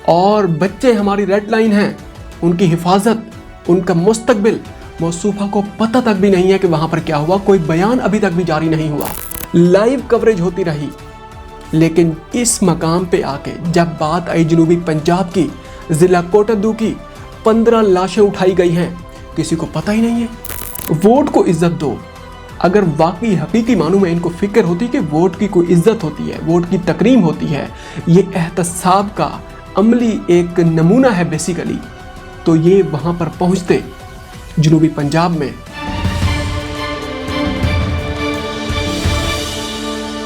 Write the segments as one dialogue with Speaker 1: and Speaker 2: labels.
Speaker 1: और बच्चे हमारी रेड लाइन हैं, उनकी हिफाजत, उनका मुस्तकबिल। मौसूफा को पता तक भी नहीं है कि वहां पर क्या हुआ, कोई बयान अभी तक भी जारी नहीं हुआ। लाइव कवरेज होती रही, लेकिन इस मकाम पे आके जब बात आई जनूबी पंजाब की, जिला कोटद्दू की, 15 लाशें उठाई गई हैं, किसी को पता ही नहीं है। वोट को इज्जत दो। अगर वाकई हकीकी मानों में इनको फिक्र होती कि वोट की कोई इज्जत होती है, वोट की तकरीम होती है, ये एहतसाब का अमली एक नमूना है बेसिकली, तो ये वहां पर पहुंचते जनूबी पंजाब में।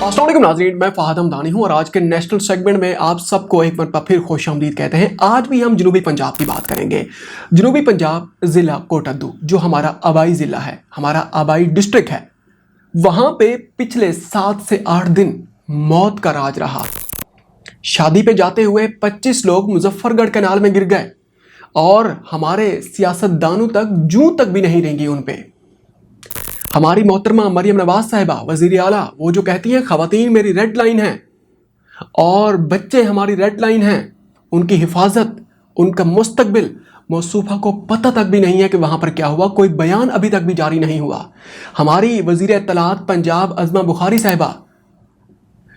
Speaker 1: अस्सलाम वालेकुम नाज़रीन, मैं फहद हमदानी हूं और आज के नेशनल सेगमेंट में आप सबको एक मरतबा फिर खुशामदीद कहते हैं। आज भी हम जनूबी पंजाब की बात करेंगे। जनूबी पंजाब ज़िला कोटद्दू जो हमारा आबाई ज़िला है, हमारा आबाई डिस्ट्रिक्ट है, वहां पे पिछले 7 से 8 दिन मौत का राज रहा। शादी पे जाते हुए 25 लोग मुजफ्फरगढ़ कैनाल में गिर गए और हमारे सियासतदानों तक जूं तक भी नहीं रेंगी उन पे। हमारी मोहतरमा मरियम नवाज साहिबा वज़ीर आला, वो जो कहती हैं ख़वातीन मेरी रेड लाइन है और बच्चे हमारी रेड लाइन हैं, उनकी हिफाजत, उनका मुस्तकबिल। मौसूफा को पता तक भी नहीं है कि वहाँ पर क्या हुआ, कोई बयान अभी तक भी जारी नहीं हुआ। हमारी वज़ीर इत्तलात पंजाब अज़मा बुखारी साहिबा,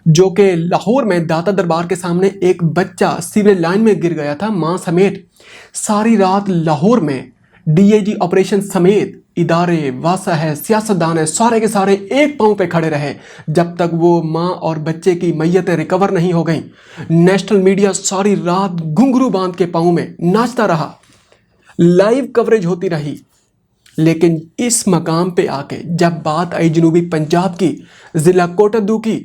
Speaker 1: जो कि लाहौर में दाता दरबार के सामने एक बच्चा सीवरेज लाइन में गिर गया था मां समेत, सारी रात लाहौर में डीएजी ऑपरेशन समेत इदारे, वासा है, सियासतदान है, सारे के सारे एक पांव पे खड़े रहे जब तक वो मां और बच्चे की मैयतें रिकवर नहीं हो गई। नेशनल मीडिया सारी रात घुंघरू बांध के पांव में नाचता रहा, लाइव कवरेज होती रही, लेकिन इस मकाम पे आके जब बात आई जनूबी पंजाब की, जिला कोटद्दू की,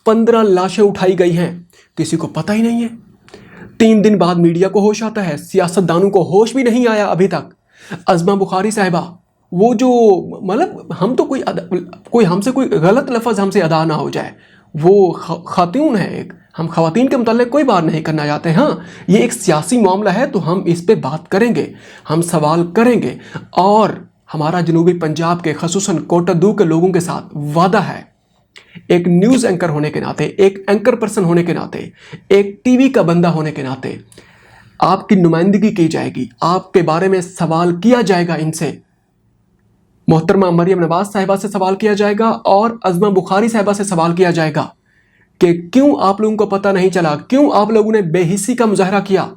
Speaker 1: 15 लाशें उठाई गई हैं, किसी को पता ही नहीं है। 3 दिन बाद मीडिया को होश आता है, सियासतदानों को होश भी नहीं आया अभी तक। अज़मा बुखारी साहिबा, वो जो मतलब हम तो कोई हमसे कोई गलत लफ्ज़ हमसे अदा ना हो जाए, वो खातून है एक, हम ख़वातीन के मुताल्लिक़ कोई बात नहीं करना चाहते। हाँ, ये एक सियासी मामला है तो हम इस पे बात करेंगे, हम सवाल करेंगे। और हमारा जनूबी पंजाब के ख़ुसूसन कोटद्दू के लोगों के साथ वादा है, एक न्यूज़ एंकर होने के नाते, एक एंकर पर्सन होने के नाते, एक टीवी का बंदा होने के नाते आपकी नुमाइंदगी की जाएगी, आपके बारे में सवाल किया जाएगा। इनसे मोहतरमा मरियम नवाज साहिबा से सवाल किया जाएगा और अज़मा बुखारी साहिबा से सवाल किया जाएगा कि क्यों आप लोगों को पता नहीं चला, क्यों आप लोगों ने बेहिस्सी का मुजाहरा किया।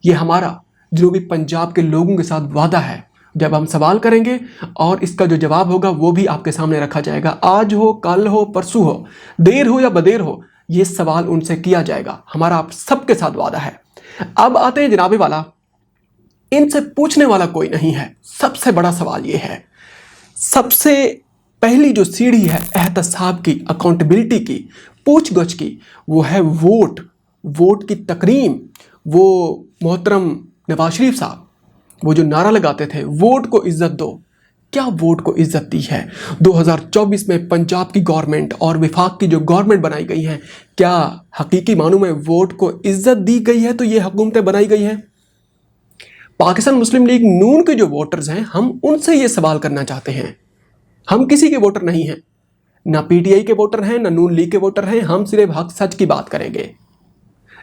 Speaker 1: ये हमारा जनूबी पंजाब के लोगों के साथ वादा है। जब हम सवाल करेंगे और इसका जो जवाब होगा वो भी आपके सामने रखा जाएगा। आज हो, कल हो, परसों हो, देर हो या बदेर हो, ये सवाल उनसे किया जाएगा। हमारा आप सबके साथ वादा है। अब आते हैं जनाबे वाला, इनसे पूछने वाला कोई नहीं है। सबसे बड़ा सवाल ये है, सबसे पहली जो सीढ़ी है एहतसाब की, अकाउंटेबिलिटी की, पूछगछ की, वो है वोट, वोट की तकरीम। वो मोहतरम नवाज शरीफ साहब वो जो नारा लगाते थे, वोट को इज्जत दो, क्या वोट को इज्जत दी है? 2024 में पंजाब की गवर्नमेंट और विफाक की जो गवर्नमेंट बनाई गई है, क्या हकीकी मानों में वोट को इज्जत दी गई है? तो ये हुकूमतें बनाई गई हैं। पाकिस्तान मुस्लिम लीग नून के जो वोटर्स हैं, हम उनसे ये सवाल करना चाहते हैं। हम किसी के वोटर नहीं हैं, ना पीटीआई के वोटर हैं, ना नून लीग के वोटर हैं। हम सिर्फ हक सच की बात करेंगे।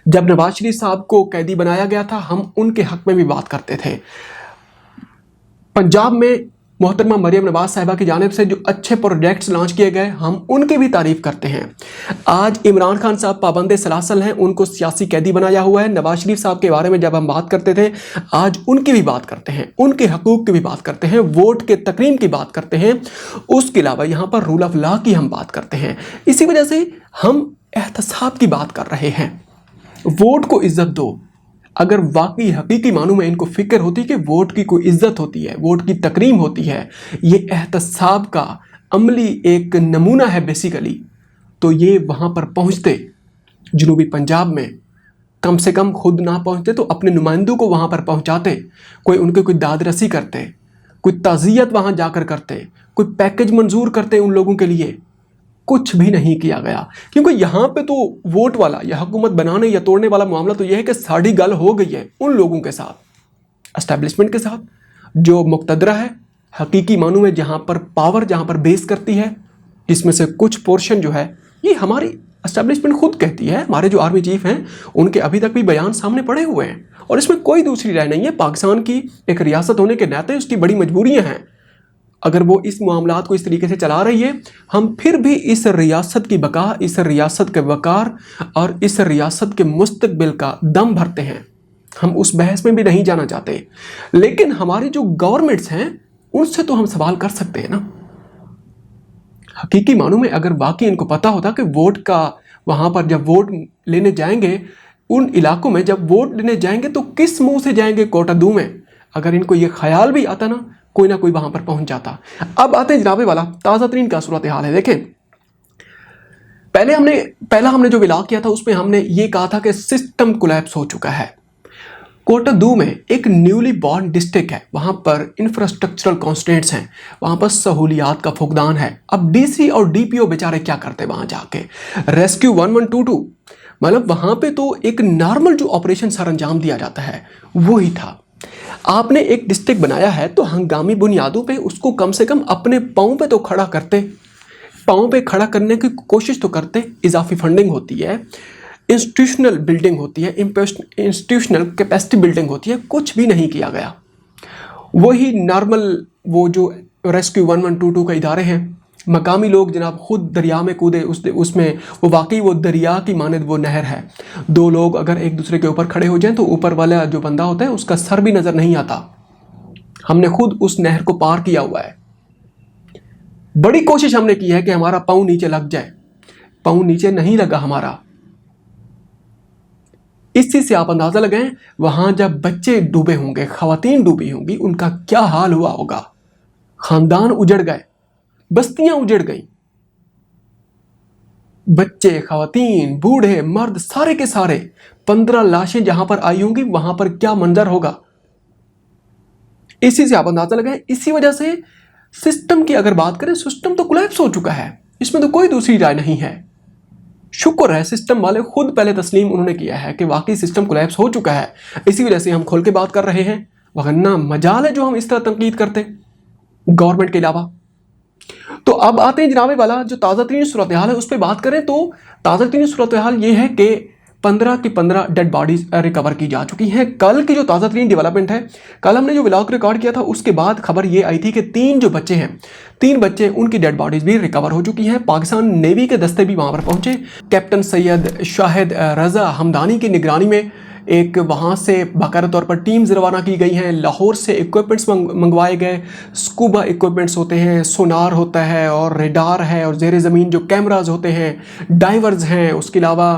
Speaker 1: जब नवाज शरीफ साहब को कैदी बनाया गया था, हम उनके हक में भी बात करते थे। पंजाब में मोहतरमा मरियम नवाज साहिबा की जानिब से जो अच्छे प्रोजेक्ट्स लॉन्च किए गए, हम उनकी भी तारीफ करते हैं। आज इमरान खान साहब पाबंद सलासल हैं, उनको सियासी कैदी बनाया हुआ है। नवाज शरीफ साहब के बारे में जब हम बात करते थे, आज उनकी भी बात करते हैं, उनके हकूक़ की भी बात करते हैं, वोट के तकरीम की बात करते हैं। उसके अलावा यहाँ पर रूल ऑफ लॉ की हम बात करते हैं। इसी वजह से हम एहतसाब की बात कर रहे हैं। वोट को इज्जत दो। अगर वाकई हकीकी मानों में इनको फिक्र होती कि वोट की कोई इज्जत होती है, वोट की तकरीम होती है, ये एहतसाब का अमली एक नमूना है बेसिकली, तो ये वहाँ पर पहुँचते जनूबी पंजाब में, कम से कम खुद ना पहुँचते तो अपने नुमाइंदों को वहाँ पर पहुँचाते, कोई उनके कोई दादरसी करते, कोई ताज़ियत वहाँ जाकर करते, कोई पैकेज मंजूर करते उन लोगों के लिए। कुछ भी नहीं किया गया, क्योंकि यहाँ पे तो वोट वाला या हुकूमत बनाने या तोड़ने वाला मामला तो यह है कि साड़ी गल हो गई है उन लोगों के साथ, एस्टैब्लिशमेंट के साथ, जो मुक़तदरा है हकीकी मानों में, जहाँ पर पावर जहाँ पर बेस करती है, जिसमें से कुछ पोर्शन जो है ये हमारी एस्टेब्लिशमेंट खुद कहती है, हमारे जो आर्मी चीफ हैं उनके अभी तक भी बयान सामने पड़े हुए हैं, और इसमें कोई दूसरी राय नहीं है। पाकिस्तान की एक रियासत होने के नाते उसकी बड़ी मजबूरियां हैं। अगर वो इस मामलात को इस तरीके से चला रही है, हम फिर भी इस रियासत की बका, इस रियासत के वकार और इस रियासत के मुस्तकबिल का दम भरते हैं। हम उस बहस में भी नहीं जाना चाहते, लेकिन हमारी जो गवर्नमेंट्स हैं उनसे तो हम सवाल कर सकते हैं ना। हकीकी मानों में अगर वाकई इनको पता होता कि वोट का, वहाँ पर जब वोट लेने जाएंगे, उन इलाकों में जब वोट लेने जाएंगे तो किस मुंह से जाएंगे कोटादू में, अगर इनको ये ख्याल भी आता ना कोई वहाँ पर पहुँच जाता। अब आते हैं जनाबे वाला ताज़ा तरीन का सूरत हाल है। देखें, पहला हमने जो विलाग किया था उसमें हमने ये कहा था कि सिस्टम कोलैप्स हो चुका है। कोटादू में एक न्यूली बॉर्न डिस्ट्रिक्ट है, वहाँ पर इंफ्रास्ट्रक्चरल कॉन्स्टेंट्स हैं, वहाँ पर सहूलियात का फुकदान है। अब डीसी और डीपीओ बेचारे क्या करते वहाँ जाके, रेस्क्यू 1122, मतलब वहाँ पे तो एक नॉर्मल जो ऑपरेशन सर अंजाम दिया जाता है वो ही था। आपने एक डिस्ट्रिक्ट बनाया है तो हंगामी बुनियादों पे उसको कम से कम अपने पाँव पे तो खड़ा करते, पाँव पे खड़ा करने की कोशिश तो करते। इजाफी फंडिंग होती है, इंस्टीट्यूशनल बिल्डिंग होती है, इंस्टीट्यूशनल कैपेसिटी बिल्डिंग होती है, कुछ भी नहीं किया गया। वही नॉर्मल वो जो रेस्क्यू 1122 का इदारे हैं, मकामी लोग जनाब खुद दरिया में कूदे, उसमें वो वाकई वो दरिया की मानद वो नहर है। दो लोग अगर एक दूसरे के ऊपर खड़े हो जाएं तो ऊपर वाला जो बंदा होता है उसका सर भी नज़र नहीं आता। हमने खुद उस नहर को पार किया हुआ है। बड़ी कोशिश हमने की है कि हमारा पाँव नीचे लग जाए, पाँव नीचे नहीं लगा हमारा। इस चीज़ से आप अंदाज़ा लगाएं, वहाँ जब बच्चे डूबे होंगे, ख़वातीन डूबी होंगी, उनका क्या हाल हुआ होगा। ख़ानदान उजड़ गए, बस्तियां उजड़ गई, बच्चे, ख़वातीन, बूढ़े, मर्द, सारे के सारे 15 लाशें जहां पर आई होंगी, वहां पर क्या मंजर होगा। इसी से आप अंदाज़ा लगाएं। इसी वजह से सिस्टम की अगर बात करें, सिस्टम तो कोलैप्स हो चुका है, इसमें तो कोई दूसरी राय नहीं है। शुक्र है सिस्टम वाले खुद पहले तस्लीम उन्होंने किया है कि वाकई सिस्टम कोलैप्स हो चुका है, इसी वजह से हम खोल के बात कर रहे हैं, वरना मजाल है जो हम इस तरह तनकीद करते गवर्नमेंट के अलावा। तो अब आते हैं जनाबे वाला जो ताज़ा तरीन सूरत हाल है उस पर बात करें तो ताज़ा तरीन सूरत हाल ये है कि 15 की 15 डेड बॉडीज रिकवर की जा चुकी हैं। कल की जो ताज़ा तरीन डेवलपमेंट है, कल हमने जो व्लॉग रिकॉर्ड किया था उसके बाद खबर ये आई थी कि 3 जो बच्चे हैं, 3 बच्चे, उनकी डेड बॉडीज भी रिकवर हो चुकी हैं। पाकिस्तान नेवी के दस्ते भी वहाँ पर पहुँचे। कैप्टन सैयद शाहिद रज़ा हमदानी की निगरानी में एक वहाँ से बाकायदा तौर पर टीम्स रवाना की गई हैं। लाहौर से इक्विपमेंट्स मंगवाए गए, स्कूबा इक्विपमेंट्स होते हैं, सोनार होता है और रेडार है और ज़ेर ज़मीन जो कैमराज होते हैं, डाइवर्स हैं, उसके अलावा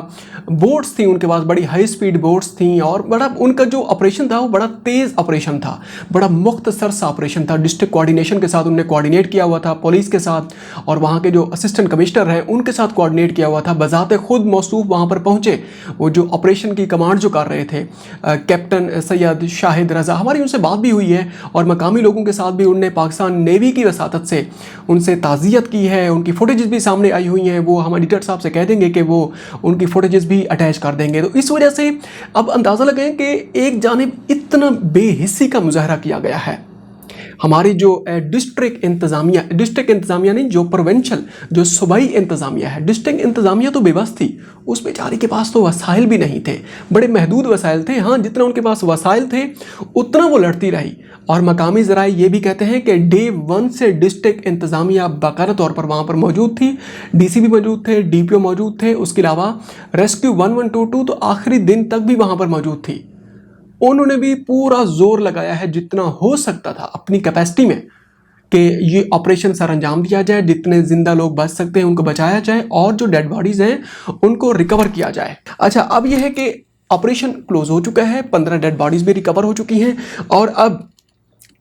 Speaker 1: बोट्स थी उनके पास, बड़ी हाई स्पीड बोट्स थी, और बड़ा उनका जो ऑपरेशन था वो बड़ा तेज़ ऑपरेशन था, बड़ा मुख्तसर सा ऑपरेशन था। डिस्ट्रिक्ट कोऑर्डिनेशन के साथ उन्होंने कोऑर्डिनेट किया हुआ था, पुलिस के साथ और वहाँ के जो असिस्टेंट कमिश्नर हैं उनके साथ कोऑर्डिनेट किया हुआ था। बज़ाते खुद मौसूफ वहाँ पर पहुँचे, वो जो ऑपरेशन की कमांड जो कर रहे थे कैप्टन सैयद शाहिद रज़ा, हमारी उनसे बात भी हुई है और मकामी लोगों के साथ भी उनने पाकिस्तान नेवी की वसातत से उनसे ताज़ियत की है। उनकी फुटेजेस भी सामने आई हुई हैं, वो हम एडिटर साहब से कह देंगे कि वो उनकी फुटेजेस भी अटैच कर देंगे। तो इस वजह से अब अंदाज़ा लगाएं कि एक जानिब इतना बेहिस्सी का मुजाहरा किया गया है। हमारी जो डिस्ट्रिक्ट इंतज़ामिया नहीं, जो प्रोविंशियल जो सूबाई इंतज़ामिया है, डिस्ट्रिक्ट इंतज़ामिया तो बेबस थी, उस बेचारी के पास तो वसाइल भी नहीं थे, बड़े महदूद वसाइल थे। हाँ, जितना उनके पास वसाइल थे उतना वो लड़ती रही। और मकामी ज़राए ये भी कहते हैं कि डे 1 से डिस्ट्रिक्ट इंतज़ामिया बाकायदा तौर पर वहाँ पर मौजूद थी, डीसी भी मौजूद थे, डीपीओ मौजूद थे, उसके अलावा रेस्क्यू 1122 तो आखिरी दिन तक भी वहाँ पर मौजूद थी। उन्होंने भी पूरा जोर लगाया है जितना हो सकता था अपनी कैपेसिटी में कि ये ऑपरेशन सर अंजाम दिया जाए, जितने जिंदा लोग बच सकते हैं उनको बचाया जाए और जो डेड बॉडीज़ हैं उनको रिकवर किया जाए। अच्छा, अब यह है कि ऑपरेशन क्लोज हो चुका है, 15 डेड बॉडीज़ भी रिकवर हो चुकी हैं। और अब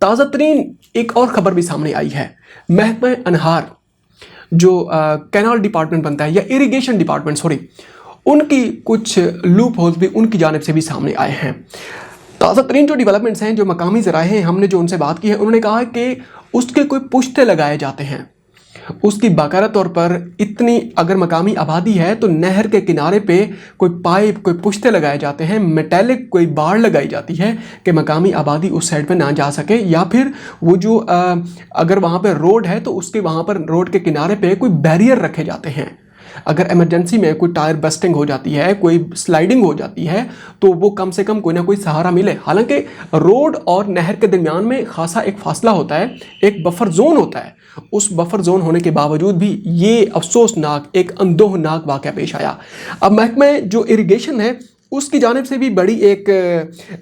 Speaker 1: ताज़ा तरीन एक और ख़बर भी सामने आई है। महकमा अनहार जो कैनाल डिपार्टमेंट बनता है, या इरिगेशन डिपार्टमेंट सॉरी, उनकी कुछ लूप होल्स भी उनकी जानिब से भी सामने आए हैं। ताज़ा तरीन जो डेवलपमेंट्स हैं, जो मकामी ज़राए हैं, हमने जो उनसे बात की है, उन्होंने कहा कि उसके कोई पुश्ते लगाए जाते हैं, उसकी बाकायदा तौर पर इतनी अगर मकामी आबादी है तो नहर के किनारे पे कोई पाइप, कोई पुश्ते लगाए जाते हैं, मेटेलिक कोई बाड़ लगाई जाती है कि मकामी आबादी उस साइड पे ना जा सके, या फिर वो जो अगर वहाँ पे रोड है तो उसके वहाँ पर रोड के किनारे पे कोई बैरियर रखे जाते हैं अगर इमरजेंसी में कोई टायर बस्टिंग हो जाती है, कोई स्लाइडिंग हो जाती है, तो वो कम से कम कोई ना कोई सहारा मिले। हालांकि रोड और नहर के दरमियान में खासा एक फासला होता है, एक बफर जोन होता है। उस बफर जोन होने के बावजूद भी ये अफसोसनाक, एक अंदोहनाक वाक़या पेश आया। अब महकमे जो इरिगेशन है उसकी जानिब से भी बड़ी एक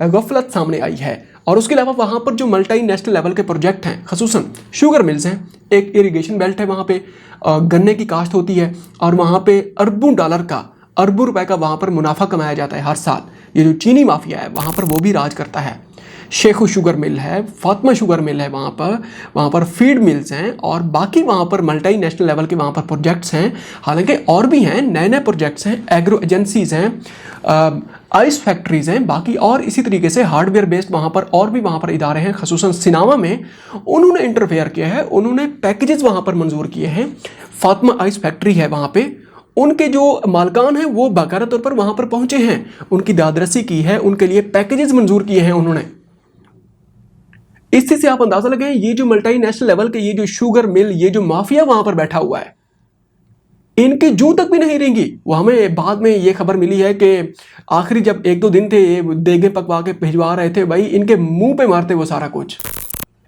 Speaker 1: गफलत सामने आई है। और उसके अलावा वहाँ पर जो मल्टी नेशनल लेवल के प्रोजेक्ट हैं, खसूसन शुगर मिल्स हैं, एक इरिगेशन बेल्ट है, वहाँ पे गन्ने की काश्त होती है और वहाँ पे अरबों डॉलर का, अरबों रुपए का वहाँ पर मुनाफा कमाया जाता है हर साल। ये जो चीनी माफिया है वहाँ पर वो भी राज करता है। शेखू शुगर मिल है, फातिमा शुगर मिल है, वहाँ पर फीड मिल्स हैं और बाकी वहाँ पर मल्टी नेशनल लेवल के वहाँ पर प्रोजेक्ट्स हैं। हालांकि और भी हैं, नए नए प्रोजेक्ट्स हैं, एग्रो एजेंसीज़ हैं, आइस फैक्ट्रीज़ हैं, बाकी और इसी तरीके से हार्डवेयर बेस्ड वहाँ पर और भी वहाँ पर इदारे हैं। खसूसन सिनावा में उन्होंने इंटरफेयर किया है, उन्होंने पैकेजेस वहाँ पर मंजूर किए हैं। फातिमा आइस फैक्ट्री है वहाँ पे, उनके जो मालकान हैं वो बाकायदा तौर पर वहाँ पर पहुँचे हैं, उनकी दादरसी की है, उनके लिए पैकेजेस मंजूर किए हैं उन्होंने। इससे आप अंदाजा लगाएं, ये जो मल्टी नेशनल लेवल के ये जो शुगर मिल, ये जो माफिया वहां पर बैठा हुआ है, इनकी जूं तक भी नहीं रहेंगी। वो हमें बाद में ये खबर मिली है कि आखिरी जब 1-2 दिन थे, ये देगे पकवा के भिजवा रहे थे, भाई इनके मुंह पे मारते वो सारा कुछ।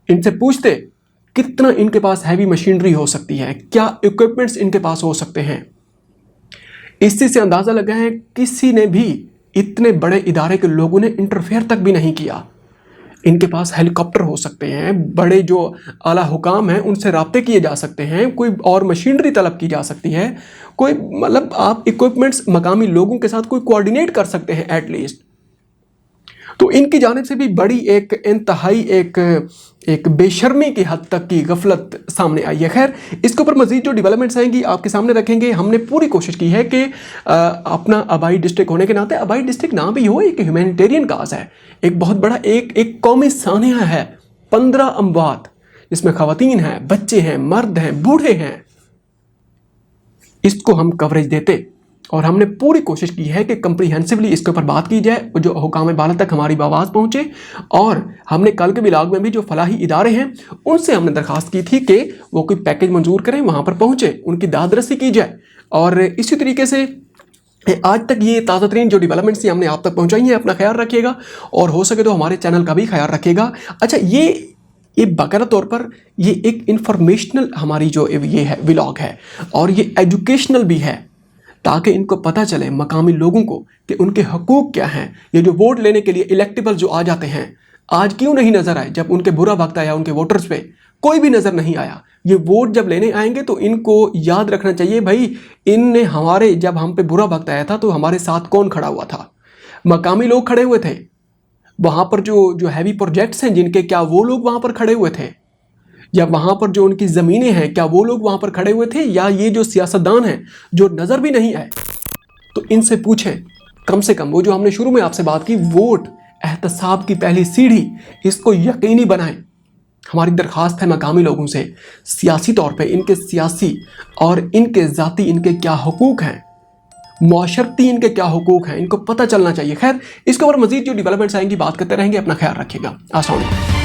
Speaker 1: इनसे पूछते कितना इनके पास हैवी मशीनरी हो सकती है, क्या इक्विपमेंट्स इनके पास हो सकते हैं। इससे से अंदाजा लगाएं, किसी ने भी, इतने बड़े इदारे के लोगों ने इंटरफेयर तक भी नहीं किया। इनके पास हेलीकॉप्टर हो सकते हैं, बड़े जो आला हुकाम हैं उनसे राब्ते किए जा सकते हैं, कोई और मशीनरी तलब की जा सकती है, कोई मतलब आप इक्विपमेंट्स मकामी लोगों के साथ कोई कोऑर्डिनेट कर सकते हैं एटलीस्ट। तो इनकी जानिब से भी बड़ी एक इंतहाई एक बेशर्मी की हद तक की गफलत सामने आई है। खैर, इसके ऊपर मजीद जो डेवलपमेंट्स आएंगी आपके सामने रखेंगे। हमने पूरी कोशिश की है कि अपना आबाई डिस्ट्रिक्ट होने के नाते, आबाई डिस्ट्रिक्ट ना भी हो, एक ह्यूमैनिटेरियन काज है, एक बहुत बड़ा एक कौमी सानिया है। 15 अमवात, जिसमें खवातीन हैं, बच्चे हैं, मर्द हैं, बूढ़े हैं, इसको हम कवरेज देते और हमने पूरी कोशिश की है कि कंप्रीहेंसिवली इसके ऊपर बात की जाए, जो हुकाम बाला तक हमारी आवाज़ पहुँचे। और हमने कल के ब्लॉग में भी जो फलाही इदारे हैं उनसे हमने दरख्वास्त की थी कि वो कोई पैकेज मंजूर करें, वहाँ पर पहुँचे, उनकी दादरसी की जाए। और इसी तरीके से आज तक ये ताज़ा तरीन जो डेवलपमेंट्स हमने आप तक पहुँचाई हैं। अपना ख्याल रखिएगा और हो सके तो हमारे चैनल का भी ख्याल रखिएगा। अच्छा, ये बाकायदा तौर पर ये एक इंफॉर्मेशनल हमारी जो ये है व्लॉग है और ये एजुकेशनल भी है, ताकि इनको पता चले मकामी लोगों को कि उनके हकूक़ क्या हैं। ये जो वोट लेने के लिए इलेक्टेबल जो आ जाते हैं, आज क्यों नहीं नज़र आए? जब उनके बुरा वक्त आया उनके वोटर्स पे कोई भी नज़र नहीं आया। ये वोट जब लेने आएंगे तो इनको याद रखना चाहिए, भाई इनने हमारे, जब हम पे बुरा वक्त आया था तो हमारे साथ कौन खड़ा हुआ था? मकामी लोग खड़े हुए थे। वहाँ पर जो हैवी प्रोजेक्ट्स हैं जिनके, क्या वो लोग वहाँ पर खड़े हुए थे? या वहाँ पर जो उनकी ज़मीनें हैं, क्या वो लोग वहाँ पर खड़े हुए थे? या ये जो सियासतदान हैं जो नज़र भी नहीं आए, तो इनसे पूछें कम से कम। वो जो हमने शुरू में आपसे बात की, वोट एहतसाब की पहली सीढ़ी, इसको यकीनी बनाएं। हमारी दरख्वास्त है मकामी लोगों से, सियासी तौर पे इनके सियासी और इनके ज़ाती इनके क्या हुकूक हैं, मुआशरती इनके क्या हुकूक हैं, इनको पता चलना चाहिए। खैर, इसके ऊपर मजीद जो डेवलपमेंट्स आएंगी बात करते रहेंगे। अपना ख्याल रखिएगा। अस्सलाम वालेकुम।